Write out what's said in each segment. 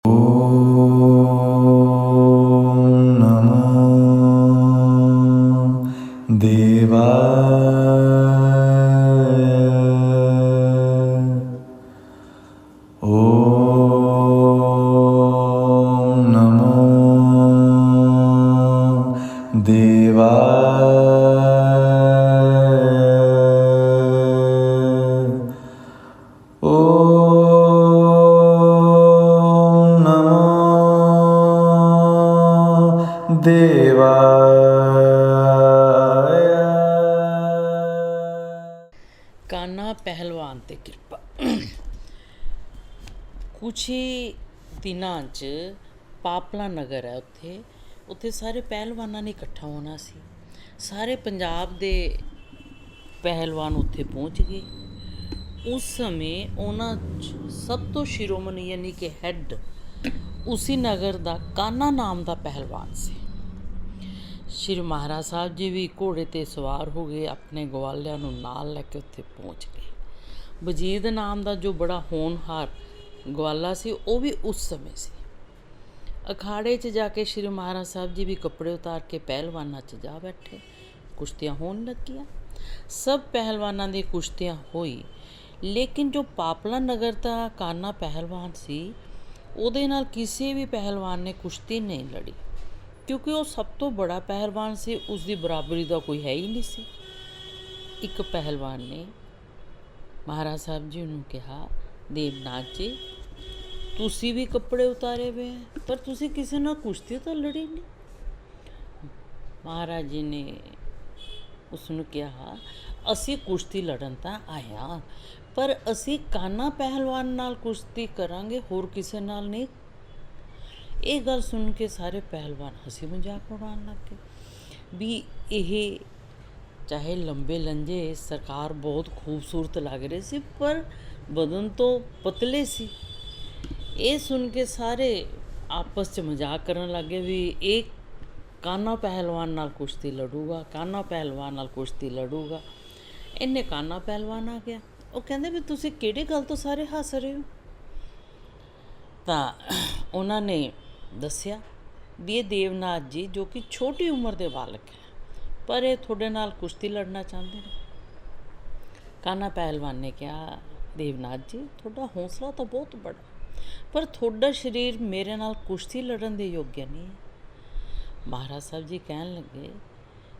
नमो देवाय। ॐ नमो देवाय। ॐ नमो देवाय। ਕਾਨਾ ਪਹਿਲਵਾਨ 'ਤੇ ਕਿਰਪਾ। ਕੁਛ ਹੀ ਦਿਨਾਂ 'ਚ ਪਾਪਲਾ ਨਗਰ ਹੈ ਉੱਥੇ ਸਾਰੇ ਪਹਿਲਵਾਨਾਂ ਨੇ ਇਕੱਠਾ ਹੋਣਾ ਸੀ। ਸਾਰੇ ਪੰਜਾਬ ਦੇ ਪਹਿਲਵਾਨ ਉੱਥੇ ਪਹੁੰਚ ਗਏ। ਉਸ ਸਮੇਂ ਉਹਨਾਂ 'ਚ ਸਭ ਤੋਂ ਸ਼ਿਰੋਮਣੀ ਯਾਨੀ ਕਿ ਹੈੱਡ ਉਸੀ ਨਗਰ ਦਾ ਕਾਨਾ ਨਾਮ ਦਾ ਪਹਿਲਵਾਨ ਸੀ। ਸ਼੍ਰੀ ਮਹਾਰਾਜ ਸਾਹਿਬ ਜੀ ਵੀ ਘੋੜੇ 'ਤੇ ਸਵਾਰ ਹੋ ਗਏ, ਆਪਣੇ ਗਵਾਲਿਆਂ ਨੂੰ ਨਾਲ ਲੈ ਕੇ ਉੱਥੇ ਪਹੁੰਚ ਗਏ। ਵਜੀਦ ਨਾਮ ਦਾ ਜੋ ਬੜਾ ਹੋਣਹਾਰ ਗਵਾਲਾ ਸੀ ਉਹ ਵੀ ਉਸ ਸਮੇਂ ਸੀ। ਅਖਾੜੇ 'ਚ ਜਾ ਕੇ ਸ਼੍ਰੀ ਮਹਾਰਾਜ ਸਾਹਿਬ ਜੀ ਵੀ ਕੱਪੜੇ ਉਤਾਰ ਕੇ ਪਹਿਲਵਾਨਾਂ 'ਚ ਜਾ ਬੈਠੇ। ਕੁਸ਼ਤੀਆਂ ਹੋਣ ਲੱਗੀਆਂ। ਸਭ ਪਹਿਲਵਾਨਾਂ ਦੀ ਕੁਸ਼ਤੀਆਂ ਹੋਈ, ਲੇਕਿਨ ਜੋ ਪਾਪਲਾ ਨਗਰ ਦਾ ਕਾਨਾ ਪਹਿਲਵਾਨ ਸੀ ਉਹਦੇ ਨਾਲ ਕਿਸੇ ਵੀ ਪਹਿਲਵਾਨ ਨੇ ਕੁਸ਼ਤੀ ਨਹੀਂ ਲੜੀ, ਕਿਉਂਕਿ ਉਹ ਸਭ ਤੋਂ ਬੜਾ ਪਹਿਲਵਾਨ ਸੀ। ਉਸ ਦੀ ਬਰਾਬਰੀ ਦਾ ਕੋਈ ਹੈ ਹੀ ਨਹੀਂ ਸੀ। ਇੱਕ ਪਹਿਲਵਾਨ ਨੇ ਮਹਾਰਾਜ ਸਾਹਿਬ ਜੀ ਨੂੰ ਕਿਹਾ, ਦੇਵਨਾਥ ਜੀ ਤੁਸੀਂ ਵੀ ਕੱਪੜੇ ਉਤਾਰੇ ਹੋਏ ਹੈ, ਪਰ ਤੁਸੀਂ ਕਿਸੇ ਨਾਲ ਕੁਸ਼ਤੀ ਤਾਂ ਲੜੀ ਨਹੀਂ। ਮਹਾਰਾਜ ਜੀ ਨੇ ਉਸ ਨੂੰ ਕਿਹਾ, ਅਸੀਂ ਕੁਸ਼ਤੀ ਲੜਨ ਤਾਂ ਆਏ ਹਾਂ, ਪਰ ਅਸੀਂ ਕਾਨਾ ਪਹਿਲਵਾਨ ਨਾਲ ਕੁਸ਼ਤੀ ਕਰਾਂਗੇ, ਹੋਰ ਕਿਸੇ ਨਾਲ ਨਹੀਂ। ਇਹ ਗੱਲ ਸੁਣ ਕੇ ਸਾਰੇ ਪਹਿਲਵਾਨ ਹੱਸੀ ਮਜ਼ਾਕ ਉਡਾਉਣ ਲੱਗ ਗਏ ਵੀ ਇਹ ਚਾਹੇ ਲੰਬੇ ਲੰਜੇ ਸਰਕਾਰ ਬਹੁਤ ਖੂਬਸੂਰਤ ਲੱਗ ਰਹੇ ਸੀ, ਪਰ ਬਦਨ ਤੋਂ ਪਤਲੇ ਸੀ। ਇਹ ਸੁਣ ਕੇ ਸਾਰੇ ਆਪਸ 'ਚ ਮਜ਼ਾਕ ਕਰਨ ਲੱਗ ਗਏ ਵੀ ਇਹ ਕਾਨਾ ਪਹਿਲਵਾਨ ਨਾਲ ਕੁਸ਼ਤੀ ਲੜੂਗਾ, ਕਾਨਾ ਪਹਿਲਵਾਨ ਨਾਲ ਕੁਸ਼ਤੀ ਲੜੂਗਾ। ਇਹਨੇ ਕਾਨਾ ਪਹਿਲਵਾਨ ਆ ਗਿਆ। ਉਹ ਕਹਿੰਦੇ ਵੀ ਤੁਸੀਂ ਕਿਹੜੀ ਗੱਲ ਤੋਂ ਸਾਰੇ ਹੱਸ ਰਹੇ ਹੋ? ਤਾਂ ਉਹਨਾਂ ਨੇ ਦੱਸਿਆ ਵੀ ਇਹ ਦੇਵਨਾਥ ਜੀ ਜੋ ਕਿ ਛੋਟੀ ਉਮਰ ਦੇ ਬਾਲਕ ਹੈ, ਪਰ ਇਹ ਤੁਹਾਡੇ ਨਾਲ ਕੁਸ਼ਤੀ ਲੜਨਾ ਚਾਹੁੰਦੇ ਨੇ। ਕਾਨਾ ਪਹਿਲਵਾਨ ਨੇ ਕਿਹਾ, ਦੇਵਨਾਥ ਜੀ ਤੁਹਾਡਾ ਹੌਸਲਾ ਤਾਂ ਬਹੁਤ ਬੜਾ, ਪਰ ਤੁਹਾਡਾ ਸਰੀਰ ਮੇਰੇ ਨਾਲ ਕੁਸ਼ਤੀ ਲੜਨ ਦੇ ਯੋਗ ਨਹੀਂ ਹੈ। ਮਹਾਰਾਜ ਸਾਹਿਬ ਜੀ ਕਹਿਣ ਲੱਗੇ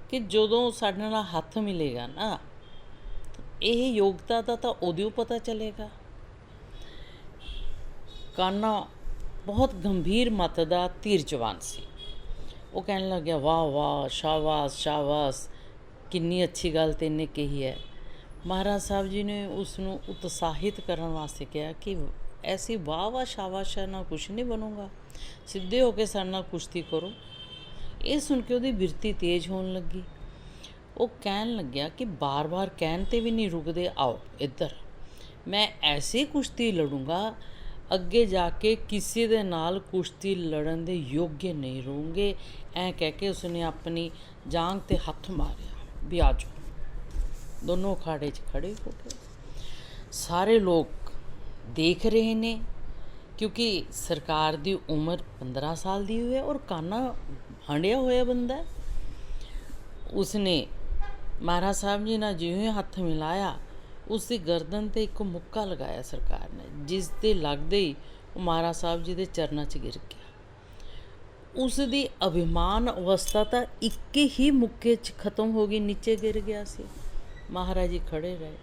ਕਿ ਜਦੋਂ ਸਾਡੇ ਨਾਲ ਹੱਥ ਮਿਲੇਗਾ ਨਾ, ਇਹ ਯੋਗਤਾ ਦਾ ਤਾਂ ਉਦੋਂ ਪਤਾ ਚੱਲੇਗਾ। ਕਾਨਾ ਬਹੁਤ ਗੰਭੀਰ ਮੱਤ ਦਾ ਧੀਰਜਵਾਨ ਸੀ। ਉਹ ਕਹਿਣ ਲੱਗਿਆ, ਵਾਹ ਵਾਹ, ਸ਼ਾਬਾਸ਼ ਸ਼ਾਬਾਸ਼, ਕਿੰਨੀ ਅੱਛੀ ਗੱਲ ਤੈਨੇ ਕਹੀ ਹੈ। ਮਹਾਰਾਜ ਸਾਹਿਬ ਜੀ ਨੇ ਉਸ ਨੂੰ ਉਤਸ਼ਾਹਿਤ ਕਰਨ ਵਾਸਤੇ ਕਿਹਾ ਕਿ ਐਸੀ ਵਾਹ ਵਾਹ ਸ਼ਾਬਾਸ਼ ਨਾਲ ਕੁਛ ਨਹੀਂ ਬਣੂਗਾ, ਸਿੱਧੇ ਹੋ ਕੇ ਸਾਡੇ ਨਾਲ ਕੁਸ਼ਤੀ ਕਰੋ। ਇਹ ਸੁਣ ਕੇ ਉਹਦੀ ਬਿਰਤੀ ਤੇਜ਼ ਹੋਣ ਲੱਗੀ। ਉਹ ਕਹਿਣ ਲੱਗਿਆ ਕਿ ਬਾਰ-ਬਾਰ ਕਹਿਣ 'ਤੇ ਵੀ ਨਹੀਂ ਰੁਕਦੇ, ਆਓ ਇੱਧਰ, ਮੈਂ ਐਸੀ ਕੁਸ਼ਤੀ ਲੜੂੰਗਾ, ਅੱਗੇ ਜਾ ਕੇ ਕਿਸੇ ਦੇ ਨਾਲ ਕੁਸ਼ਤੀ ਲੜਨ ਦੇ ਯੋਗ ਨਹੀਂ ਰਹੂੰਗੇ। ਐਂ ਕਹਿ ਕੇ ਉਸਨੇ ਆਪਣੀ ਜਾਂਘ 'ਤੇ ਹੱਥ ਮਾਰਿਆ ਵੀ ਆ ਜਾਓ। ਦੋਨੋਂ ਅਖਾੜੇ 'ਚ ਖੜੇ ਹੋ ਗਏ। ਸਾਰੇ ਲੋਕ ਦੇਖ ਰਹੇ ਨੇ, ਕਿਉਂਕਿ ਸਰਕਾਰ ਦੀ ਉਮਰ 15 ਸਾਲ ਦੀ ਹੋਈ ਹੈ ਔਰ ਕਾਨਾ ਹੰਡਿਆ ਹੋਇਆ ਬੰਦਾ ਹੈ। ਉਸਨੇ ਮਹਾਰਾਜ ਸਾਹਿਬ ਜੀ ਨਾਲ ਜਿਵੇਂ ਹੱਥ ਮਿਲਾਇਆ, ਉਸ ਦੀ ਗਰਦਨ 'ਤੇ ਇੱਕ ਮੁੱਕਾ ਲਗਾਇਆ ਸਰਕਾਰ ਨੇ, ਜਿਸ ਦੇ ਲੱਗਦੇ ਹੀ ਉਹ ਮਹਾਰਾਜ ਸਾਹਿਬ ਜੀ ਦੇ ਚਰਨਾਂ 'ਚ ਗਿਰ ਗਿਆ। ਉਸ ਦੀ ਅਭਿਮਾਨ ਅਵਸਥਾ ਤਾਂ ਇੱਕ ਹੀ ਮੁੱਕੇ 'ਚ ਖਤਮ ਹੋ ਗਈ, ਨੀਚੇ ਗਿਰ ਗਿਆ ਸੀ। ਮਹਾਰਾਜ ਜੀ ਖੜ੍ਹੇ ਰਹੇ।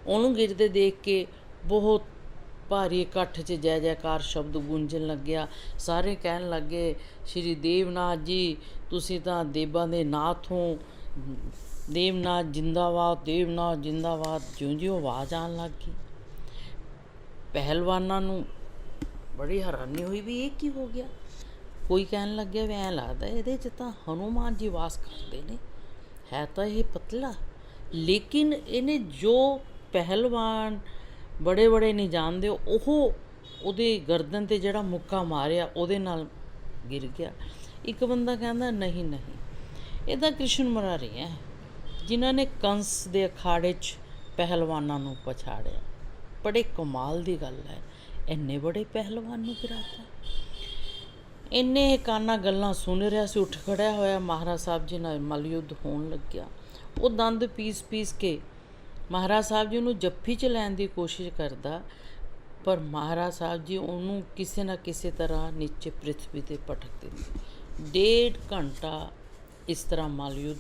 ਉਹਨੂੰ ਗਿਰਦੇ ਦੇਖ ਕੇ ਬਹੁਤ ਭਾਰੀ ਇਕੱਠ 'ਚ ਜੈ ਜੈਕਾਰ ਸ਼ਬਦ ਗੂੰਜਣ ਲੱਗਿਆ। ਸਾਰੇ ਕਹਿਣ ਲੱਗੇ, ਸ਼੍ਰੀ ਦੇਵਨਾਥ ਜੀ ਤੁਸੀਂ ਤਾਂ ਦੇਵਾਂ ਦੇ ਨਾਥ ਹੋ, ਦੇਵਨਾਥ ਜਿੰਦਾਬਾਦ, ਦੇਵਨਾਥ ਜਿੰਦਾਬਾਦ। ਜਿਉਂ-ਜਿਉਂ ਆਵਾਜ਼ ਆਉਣ ਲੱਗ ਗਈ, ਪਹਿਲਵਾਨਾਂ ਨੂੰ ਬੜੀ ਹੈਰਾਨੀ ਹੋਈ ਵੀ ਇਹ ਕੀ ਹੋ ਗਿਆ। ਕੋਈ ਕਹਿਣ ਲੱਗਿਆ ਵੀ ਐਂ ਲੱਗਦਾ ਇਹਦੇ 'ਚ ਤਾਂ ਹਨੂੰਮਾਨ ਜੀ ਵਾਸ ਕਰਦੇ ਨੇ, ਹੈ ਤਾਂ ਇਹ ਪਤਲਾ, ਲੇਕਿਨ ਇਹਨੇ ਜੋ ਪਹਿਲਵਾਨ ਬੜੇ ਬੜੇ ਨਹੀਂ ਜਾਣਦੇ, ਉਹ ਉਹਦੇ ਗਰਦਨ 'ਤੇ ਜਿਹੜਾ ਮੁੱਕਾ ਮਾਰਿਆ ਉਹਦੇ ਨਾਲ ਗਿਰ ਗਿਆ। ਇੱਕ ਬੰਦਾ ਕਹਿੰਦਾ ਨਹੀਂ ਨਹੀਂ, ਇਹ ਤਾਂ ਕ੍ਰਿਸ਼ਨ ਮੁਰਾਰੀ ਹੈ, ਜਿਨ੍ਹਾਂ ਨੇ ਕੰਸ ਦੇ ਅਖਾੜੇ 'ਚ ਪਹਿਲਵਾਨਾਂ ਨੂੰ ਪਛਾੜਿਆ। ਬੜੇ ਕਮਾਲ ਦੀ ਗੱਲ ਹੈ। ਇੰਨੇ ਬੜੇ ਪਹਿਲਵਾਨ ਨੂੰ ਗਿਰਾਤਾ। ਇੰਨੇ ਕਾਨਾ ਗੱਲਾਂ ਸੁਣ ਰਿਹਾ ਸੀ, ਉੱਠ ਖੜਿਆ ਹੋਇਆ ਮਹਾਰਾਜ ਸਾਹਿਬ ਜੀ ਨਾਲ ਮਲਯੁੱਧ ਹੋਣ ਲੱਗਿਆ। ਉਹ ਦੰਦ ਪੀਸ ਕੇ ਮਹਾਰਾਜ ਸਾਹਿਬ ਜੀ ਨੂੰ ਜੱਫੀ 'ਚ ਲੈਣ ਦੀ ਕੋਸ਼ਿਸ਼ ਕਰਦਾ, ਪਰ ਮਹਾਰਾਜ ਸਾਹਿਬ ਜੀ ਉਹਨੂੰ ਕਿਸੇ ਨਾ ਕਿਸੇ ਤਰ੍ਹਾਂ ਨੀਚੇ ਪ੍ਰਿਥਵੀ 'ਤੇ ਪਟਕ ਦਿੰਦੇ। 1.5 ਘੰਟਾ ਇਸ ਤਰ੍ਹਾਂ ਮਲਯੁੱਧ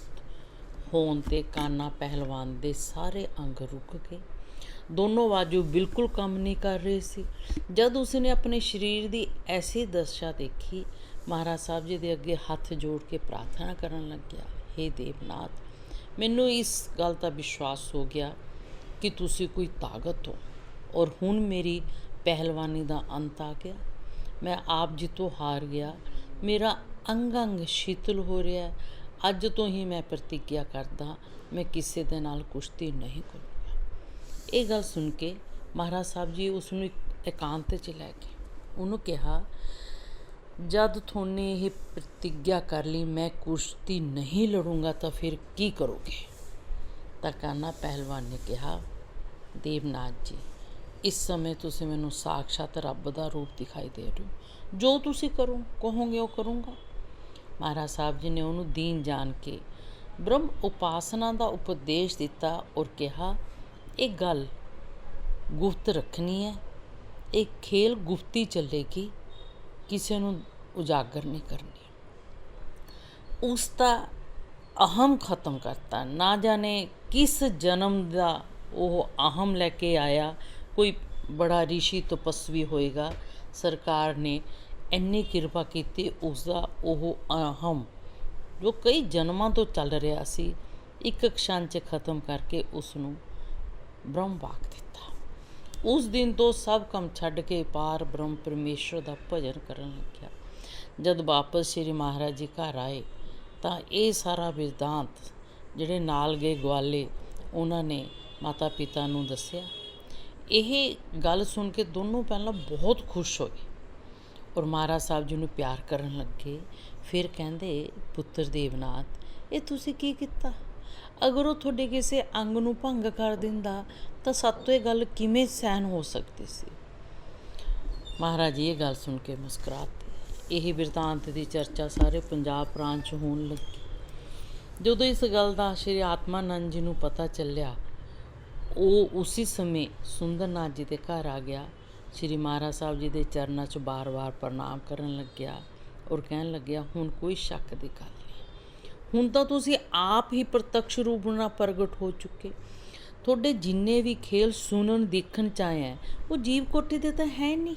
ਹੋਣ 'ਤੇ ਕਾਨਾ ਪਹਿਲਵਾਨ ਦੇ ਸਾਰੇ ਅੰਗ ਰੁਕ ਗਏ। ਦੋਨੋਂ ਬਾਜੂ ਬਿਲਕੁਲ ਕੰਮ ਨਹੀਂ ਕਰ ਰਹੇ ਸੀ। ਜਦ ਉਸਨੇ ਆਪਣੇ ਸਰੀਰ ਦੀ ਐਸੀ ਦਸ਼ਾ ਦੇਖੀ, ਮਹਾਰਾਜ ਸਾਹਿਬ ਜੀ ਦੇ ਅੱਗੇ ਹੱਥ ਜੋੜ ਕੇ ਪ੍ਰਾਰਥਨਾ ਕਰਨ ਲੱਗਿਆ, ਹੇ ਦੇਵਨਾਥ, ਮੈਨੂੰ ਇਸ ਗੱਲ ਦਾ ਵਿਸ਼ਵਾਸ ਹੋ ਗਿਆ ਕਿ ਤੁਸੀਂ ਕੋਈ ਤਾਕਤ ਹੋ ਔਰ ਹੁਣ ਮੇਰੀ ਪਹਿਲਵਾਨੀ ਦਾ ਅੰਤ ਆ ਗਿਆ। ਮੈਂ ਆਪ ਜੀ ਤੋਂ ਹਾਰ ਗਿਆ, ਮੇਰਾ ਅੰਗ ਸ਼ੀਤਲ ਹੋ ਰਿਹਾ। ਅੱਜ ਤੋਂ ਹੀ ਮੈਂ ਪ੍ਰਤੀਗਿਆ ਕਰਦਾ, ਮੈਂ ਕਿਸੇ ਦੇ ਨਾਲ ਕੁਸ਼ਤੀ ਨਹੀਂ ਕਰੂੰਗਾ। ਇਹ ਗੱਲ ਸੁਣ ਕੇ ਮਹਾਰਾਜ ਸਾਹਿਬ ਜੀ ਉਸ ਨੂੰ ਇਕਾਂਤ 'ਚ ਲੈ ਕੇ ਉਹਨੂੰ ਕਿਹਾ, ਜਦ ਤੁਹਾਨੇ ਇਹ ਪ੍ਰਤੀਗਿਆ ਕਰ ਲਈ ਮੈਂ ਕੁਸ਼ਤੀ ਨਹੀਂ ਲੜੂੰਗਾ ਤਾਂ ਫਿਰ ਕੀ ਕਰੋਗੇ? ਤਾਂ ਕਾਨਾ ਪਹਿਲਵਾਨ ਨੇ ਕਿਹਾ, ਦੇਵਨਾਥ ਜੀ, ਇਸ ਸਮੇਂ ਤੁਸੀਂ ਮੈਨੂੰ ਸਾਕਸ਼ਾਤ ਰੱਬ ਦਾ ਰੂਪ ਦਿਖਾਈ ਦੇ ਰਹੇ ਹੋ, ਜੋ ਤੁਸੀਂ ਕਹੋਗੇ ਉਹ ਕਰੂੰਗਾ। ਮਹਾਰਾਜ ਸਾਹਿਬ ਜੀ ਨੇ ਉਹਨੂੰ ਦੀਨ ਜਾਣ ਕੇ ਬ੍ਰਹਮ ਉਪਾਸਨਾ ਦਾ ਉਪਦੇਸ਼ ਦਿੱਤਾ ਔਰ ਕਿਹਾ, ਇਹ ਗੱਲ ਗੁਪਤ ਰੱਖਣੀ ਹੈ, ਇਹ ਖੇਲ ਗੁਪਤੀ ਚੱਲੇਗੀ, ਕਿਸੇ ਨੂੰ ਉਜਾਗਰ ਨਹੀਂ ਕਰਨੀ। ਉਸ ਦਾ ਅਹਮ ਖਤਮ ਕਰਤਾ। ਨਾ ਜਾਣੇ ਕਿਸ ਜਨਮ ਦਾ ਉਹ ਅਹਮ ਲੈ ਕੇ ਆਇਆ, ਕੋਈ ਬੜਾ ਰਿਸ਼ੀ ਤਪਸਵੀ ਹੋਏਗਾ। ਸਰਕਾਰ ਨੇ ਇੰਨੀ ਕਿਰਪਾ ਕੀਤੀ, ਉਸਦਾ ਉਹ ਅਹਮ ਜੋ ਕਈ ਜਨਮਾਂ ਤੋਂ ਚੱਲ ਰਿਹਾ ਸੀ, ਇੱਕ ਕਸ਼ਣ 'ਚ ਖਤਮ ਕਰਕੇ ਉਸ ਨੂੰ ਬ੍ਰਹਮ ਵਾਕ ਦਿੱਤਾ। ਉਸ ਦਿਨ ਤੋਂ ਸਭ ਕੰਮ ਛੱਡ ਕੇ ਪਾਰ ਬ੍ਰਹਮ ਪਰਮੇਸ਼ਰ ਦਾ ਭਜਨ ਕਰਨ ਲੱਗਿਆ। ਜਦ ਵਾਪਸ ਸ਼੍ਰੀ ਮਹਾਰਾਜ ਜੀ ਘਰ ਆਏ ਤਾਂ ਇਹ ਸਾਰਾ ਬਿਰਤਾਂਤ ਜਿਹੜੇ ਨਾਲ ਗਏ ਗਵਾਲੇ, ਉਹਨਾਂ ਨੇ ਮਾਤਾ ਪਿਤਾ ਨੂੰ ਦੱਸਿਆ। ਇਹ ਗੱਲ ਸੁਣ ਕੇ ਦੋਨੋਂ ਪਹਿਲਾਂ ਬਹੁਤ ਖੁਸ਼ ਹੋਏ ਔਰ ਮਹਾਰਾਜ ਸਾਹਿਬ ਜੀ ਨੂੰ ਪਿਆਰ ਕਰਨ ਲੱਗੇ। ਫਿਰ ਕਹਿੰਦੇ, ਪੁੱਤਰ ਦੇਵਨਾਥ, ਇਹ ਤੁਸੀਂ ਕੀ ਕੀਤਾ? ਅਗਰ ਉਹ ਤੁਹਾਡੇ ਕਿਸੇ ਅੰਗ ਨੂੰ ਭੰਗ ਕਰ ਦਿੰਦਾ ਤਾਂ ਸਾਤੋਂ ਇਹ ਗੱਲ ਕਿਵੇਂ ਸਹਿਨ ਹੋ ਸਕਦੀ ਸੀ? ਮਹਾਰਾਜ ਜੀ ਇਹ ਗੱਲ ਸੁਣ ਕੇ ਮੁਸਕਰਾਤੇ। ਇਹ ਬਿਰਤਾਂਤ ਦੀ ਚਰਚਾ ਸਾਰੇ ਪੰਜਾਬ ਪ੍ਰਾਂਤ 'ਚ ਹੋਣ ਲੱਗੀ। ਜਦੋਂ ਇਸ ਗੱਲ ਦਾ ਸ਼੍ਰੀ ਆਤਮਾਨੰਦ ਜੀ ਨੂੰ ਪਤਾ ਚੱਲਿਆ, ਉਹ ਉਸੇ ਸਮੇਂ ਸੁੰਦਰਨਾਥ ਜੀ ਦੇ ਘਰ ਆ ਗਿਆ। ਸ਼੍ਰੀ ਮਹਾਰਾਜ ਸਾਹਿਬ ਜੀ ਦੇ ਚਰਨਾਂ 'ਚ ਬਾਰ-ਬਾਰ ਪ੍ਰਣਾਮ ਕਰਨ ਲੱਗਿਆ ਔਰ ਕਹਿਣ ਲੱਗਿਆ, ਹੁਣ ਕੋਈ ਸ਼ੱਕ ਦੀ ਗੱਲ ਨਹੀਂ, ਹੁਣ ਤਾਂ ਤੁਸੀਂ ਆਪ ਹੀ ਪ੍ਰਤੱਖ ਰੂਪ ਨਾਲ ਪ੍ਰਗਟ ਹੋ ਚੁੱਕੇ। ਤੁਹਾਡੇ ਜਿੰਨੇ ਵੀ ਖੇਲ ਸੁਣਨ ਦੇਖਣ 'ਚ ਆਏ ਹੈ, ਉਹ ਜੀਵ ਕੋਟੀ ਦੇ ਤਾਂ ਹੈ ਨਹੀਂ।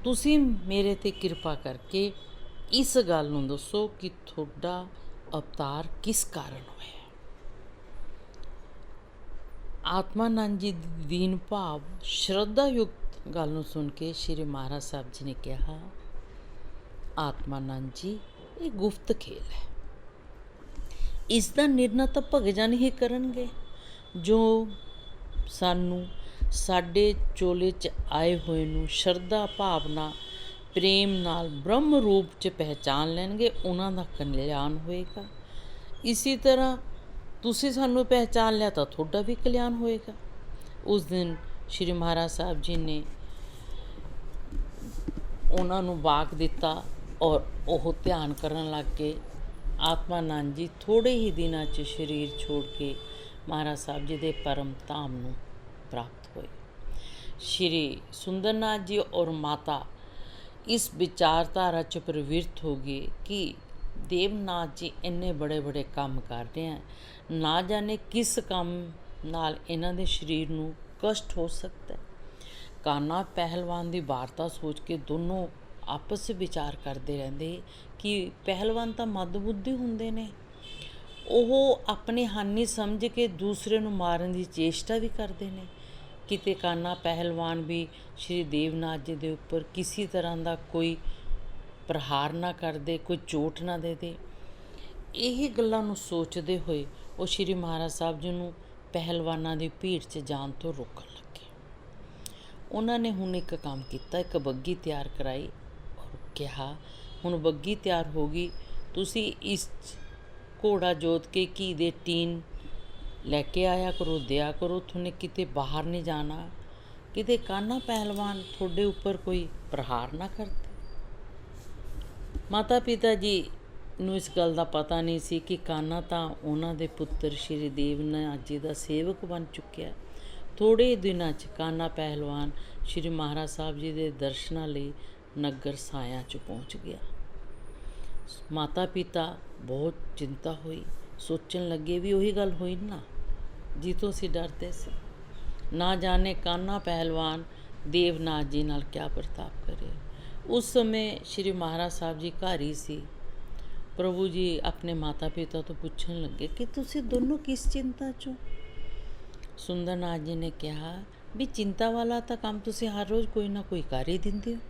ਤੁਸੀਂ ਮੇਰੇ 'ਤੇ ਕਿਰਪਾ ਕਰਕੇ ਇਸ ਗੱਲ ਨੂੰ ਦੱਸੋ ਕਿ ਤੁਹਾਡਾ ਅਵਤਾਰ ਕਿਸ ਕਾਰਨ ਹੋਇਆ? ਆਤਮਾਨੰਦ ਜੀ ਦੀ ਦੀਨ ਭਾਵ ਸ਼ਰਧਾ ਯੁਕਤ ਗੱਲ ਨੂੰ ਸੁਣ ਕੇ ਸ਼੍ਰੀ ਮਹਾਰਾਜ ਸਾਹਿਬ ਜੀ ਨੇ ਕਿਹਾ, ਆਤਮਾਨੰਦ ਜੀ, ਇਹ ਗੁਪਤ ਖੇਲ ਹੈ, ਇਸ ਦਾ ਨਿਰਣਾ ਤਾਂ ਭਗਜਨ ਹੀ ਕਰਨਗੇ, ਜੋ ਸਾਨੂੰ ਸਾਡੇ ਚੋਲੇ 'ਚ ਆਏ ਹੋਏ ਨੂੰ ਸ਼ਰਧਾ ਭਾਵਨਾ ਪ੍ਰੇਮ ਨਾਲ ਬ੍ਰਹਮ ਰੂਪ 'ਚ ਪਹਿਚਾਨ ਲੈਣਗੇ, ਉਹਨਾਂ ਦਾ ਕਲਿਆਣ ਹੋਏਗਾ। ਇਸੇ ਤਰ੍ਹਾਂ ਤੁਸੀਂ ਸਾਨੂੰ ਪਹਿਚਾਨ ਲਿਆ ਤਾਂ ਤੁਹਾਡਾ ਵੀ ਕਲਿਆਣ ਹੋਏਗਾ। ਉਸ ਦਿਨ ਸ਼੍ਰੀ ਮਹਾਰਾਜ ਸਾਹਿਬ ਜੀ ਨੇ ਉਹਨਾਂ ਨੂੰ ਵਾਕ ਦਿੱਤਾ ਔਰ ਉਹ ਧਿਆਨ ਕਰਨ ਲੱਗ ਗਏ। ਆਤਮਾਨੰਦ ਜੀ ਥੋੜ੍ਹੇ ਹੀ ਦਿਨਾਂ 'ਚ ਸਰੀਰ ਛੋੜ ਕੇ ਮਹਾਰਾਜ ਸਾਹਿਬ ਜੀ ਦੇ ਪਰਮ ਧਾਮ ਨੂੰ ਪ੍ਰਾਪਤ ਹੋਏ। ਸ਼੍ਰੀ ਸੁੰਦਰਨਾਥ ਜੀ ਔਰ ਮਾਤਾ ਇਸ ਵਿਚਾਰਧਾਰਾ 'ਚ ਪ੍ਰਵਿਰਤ ਹੋ ਗਏ ਕਿ ਦੇਵਨਾਥ ਜੀ ਇੰਨੇ ਬੜੇ ਬੜੇ ਕੰਮ ਕਰ ਰਹੇ ਹਨ, ਨਾ ਜਾਣੇ ਕਿਸ ਕੰਮ ਨਾਲ ਇਹਨਾਂ ਦੇ ਸਰੀਰ ਨੂੰ ਕਸ਼ਟ ਹੋ ਸਕਦਾ ਹੈ। ਕਾਨਾ ਪਹਿਲਵਾਨ ਦੀ ਵਾਰਤਾ ਸੋਚ ਕੇ ਦੋਨੋਂ ਆਪਸ ਵਿੱਚ ਵਿਚਾਰ ਕਰਦੇ ਰਹਿੰਦੇ ਕਿ ਪਹਿਲਵਾਨ ਤਾਂ ਮੱਧਬੁੱਧੀ ਹੁੰਦੇ ਨੇ, ਉਹ ਆਪਣੀ ਹਾਨੀ ਸਮਝ ਕੇ ਦੂਸਰੇ ਨੂੰ ਮਾਰਨ ਦੀ ਚੇਸ਼ਟਾ ਵੀ ਕਰਦੇ ਨੇ। ਕਿਤੇ ਕਾਨਾ ਪਹਿਲਵਾਨ ਵੀ ਸ਼੍ਰੀ ਦੇਵਨਾਥ ਜੀ ਦੇ ਉੱਪਰ ਕਿਸੇ ਤਰ੍ਹਾਂ ਦਾ ਕੋਈ ਪ੍ਰਹਾਰ ਨਾ ਕਰਦੇ, ਕੋਈ ਚੋਟ ਨਾ ਦੇ ਦੇ। ਇਹ ਗੱਲਾਂ ਨੂੰ ਸੋਚਦੇ ਹੋਏ ਉਹ ਸ਼੍ਰੀ ਮਹਾਰਾਜ ਸਾਹਿਬ ਜੀ ਨੂੰ ਪਹਿਲਵਾਨਾਂ ਦੀ ਭੀੜ 'ਚ ਜਾਣ ਤੋਂ ਰੋਕਣ ਲੱਗੇ। ਉਹਨਾਂ ਨੇ ਹੁਣ ਇੱਕ ਕੰਮ ਕੀਤਾ, ਇੱਕ ਬੱਗੀ ਤਿਆਰ ਕਰਾਈ ਔਰ ਕਿਹਾ, ਹੁਣ ਬੱਗੀ ਤਿਆਰ ਹੋ ਗਈ, ਤੁਸੀਂ ਇਸ ਘੋੜਾ ਜੋਤ ਕੇ ਘੀ ਦੇ ਟੀਨ ਲੈ ਕੇ ਆਇਆ ਕਰੋ, ਦਿਆ ਕਰੋ, ਤੁਹਾਨੂੰ ਕਿਤੇ ਬਾਹਰ ਨਹੀਂ ਜਾਣਾ, ਕਿਤੇ ਕਾਨਾ ਪਹਿਲਵਾਨ ਤੁਹਾਡੇ ਉੱਪਰ ਕੋਈ ਪ੍ਰਹਾਰ ਨਾ ਕਰਦੇ। ਮਾਤਾ ਪਿਤਾ ਜੀ ਨੂੰ ਇਸ ਗੱਲ ਦਾ ਪਤਾ ਨਹੀਂ ਸੀ ਕਿ ਕਾਨਾ ਤਾਂ ਉਹਨਾਂ ਦੇ ਪੁੱਤਰ ਸ਼੍ਰੀ ਦੇਵਨਾਥ ਜੀ ਦਾ ਸੇਵਕ ਬਣ ਚੁੱਕਿਆ। ਥੋੜ੍ਹੇ ਦਿਨਾਂ 'ਚ ਕਾਨਾ ਪਹਿਲਵਾਨ ਸ਼੍ਰੀ ਮਹਾਰਾਜ ਸਾਹਿਬ ਜੀ ਦੇ ਦਰਸ਼ਨਾਂ ਲਈ ਨਗਰ ਸਾਇਆ 'ਚ ਪਹੁੰਚ ਗਿਆ। ਮਾਤਾ ਪਿਤਾ ਬਹੁਤ ਚਿੰਤਾ ਹੋਈ, ਸੋਚਣ ਲੱਗੇ ਵੀ ਉਹੀ ਗੱਲ ਹੋਈ ਨਾ ਜਿੱਥੋਂ ਅਸੀਂ ਡਰਦੇ ਸੀ। ਨਾ ਜਾਣੇ ਕਾਨਾ ਪਹਿਲਵਾਨ ਦੇਵਨਾਥ ਜੀ ਨਾਲ ਕਿਆ ਵਰਤਾਵ ਕਰੇ। ਉਸ ਸਮੇਂ ਸ਼੍ਰੀ ਮਹਾਰਾਜ ਸਾਹਿਬ ਜੀ ਘਰ ਹੀ ਸੀ। ਪ੍ਰਭੂ ਜੀ ਆਪਣੇ ਮਾਤਾ ਪਿਤਾ ਤੋਂ ਪੁੱਛਣ ਲੱਗੇ ਕਿ ਤੁਸੀਂ ਦੋਨੋਂ ਕਿਸ ਚਿੰਤਾ 'ਚੋਂ। ਸੁੰਦਰਨਾਥ ਜੀ ਨੇ ਕਿਹਾ ਵੀ ਚਿੰਤਾ ਵਾਲਾ ਤਾਂ ਕੰਮ ਤੁਸੀਂ ਹਰ ਰੋਜ਼ ਕੋਈ ਨਾ ਕੋਈ ਕਰ ਹੀ ਦਿੰਦੇ ਹੋ।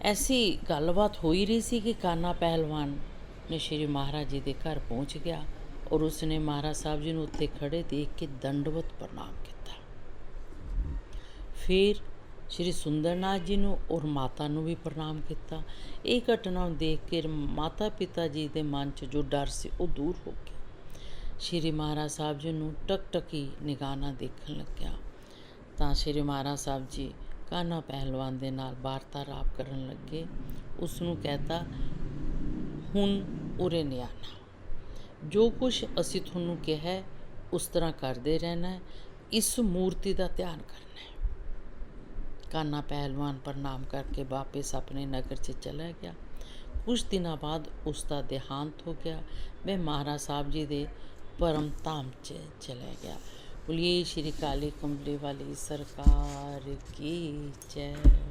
ਐਸੀ ਗੱਲਬਾਤ ਹੋ ਹੀ ਰਹੀ ਸੀ ਕਿ ਕਾਨਾ ਪਹਿਲਵਾਨ ਨੇ ਸ਼੍ਰੀ ਮਹਾਰਾਜ ਜੀ ਦੇ ਘਰ ਪਹੁੰਚ ਗਿਆ ਔਰ ਉਸਨੇ ਮਹਾਰਾਜ ਸਾਹਿਬ ਜੀ ਨੂੰ ਉੱਥੇ ਖੜੇ ਦੇਖ ਕੇ ਦੰਡਵਤ ਪ੍ਰਣਾਮ ਕੀਤਾ। ਫਿਰ ਸ਼੍ਰੀ ਸੁੰਦਰਨਾਥ ਜੀ ਨੂੰ ਔਰ ਮਾਤਾ ਨੂੰ ਵੀ ਪ੍ਰਣਾਮ ਕੀਤਾ। ਇਹ ਘਟਨਾ ਨੂੰ ਦੇਖ ਕੇ ਮਾਤਾ ਪਿਤਾ ਜੀ ਦੇ ਮਨ 'ਚ ਜੋ ਡਰ ਸੀ ਉਹ ਦੂਰ ਹੋ ਗਿਆ। ਸ਼੍ਰੀ ਮਹਾਰਾਜ ਸਾਹਿਬ ਜੀ ਨੂੰ ਟਕਟਕੀ ਨਿਗਾਹ ਨਾਲ ਦੇਖਣ ਲੱਗਿਆ ਤਾਂ ਸ਼੍ਰੀ ਮਹਾਰਾਜ ਸਾਹਿਬ ਜੀ ਕਾਨਾ ਪਹਿਲਵਾਨ ਦੇ ਨਾਲ ਵਾਰਤਾਲਾਪ ਕਰਨ ਲੱਗੇ। ਉਸ ਨੂੰ ਕਹਿਤਾ, ਹੁਣ ਉਰੇ ਨਹੀਂ ਆਉਣਾ, ਜੋ ਕੁਛ ਅਸੀਂ ਤੁਹਾਨੂੰ ਕਿਹਾ ਉਸ ਤਰ੍ਹਾਂ ਕਰਦੇ ਰਹਿਣਾ, ਇਸ ਮੂਰਤੀ ਦਾ ਧਿਆਨ ਕਰਨਾ ਹੈ। ਕਾਨਾ ਪਹਿਲਵਾਨ ਪ੍ਰਣਾਮ ਕਰਕੇ ਵਾਪਸ ਆਪਣੇ ਨਗਰ 'ਚ ਚਲਾ ਗਿਆ। ਕੁਛ ਦਿਨਾਂ ਬਾਅਦ ਉਸ ਦਾ ਦੇਹਾਂਤ ਹੋ ਗਿਆ। ਵह ਮਹਾਰਾਜ ਸਾਹਿਬ ਜੀ ਦੇ परम धाम च चला गया। बोलिए श्री काली कमले वाली सरकार की जय।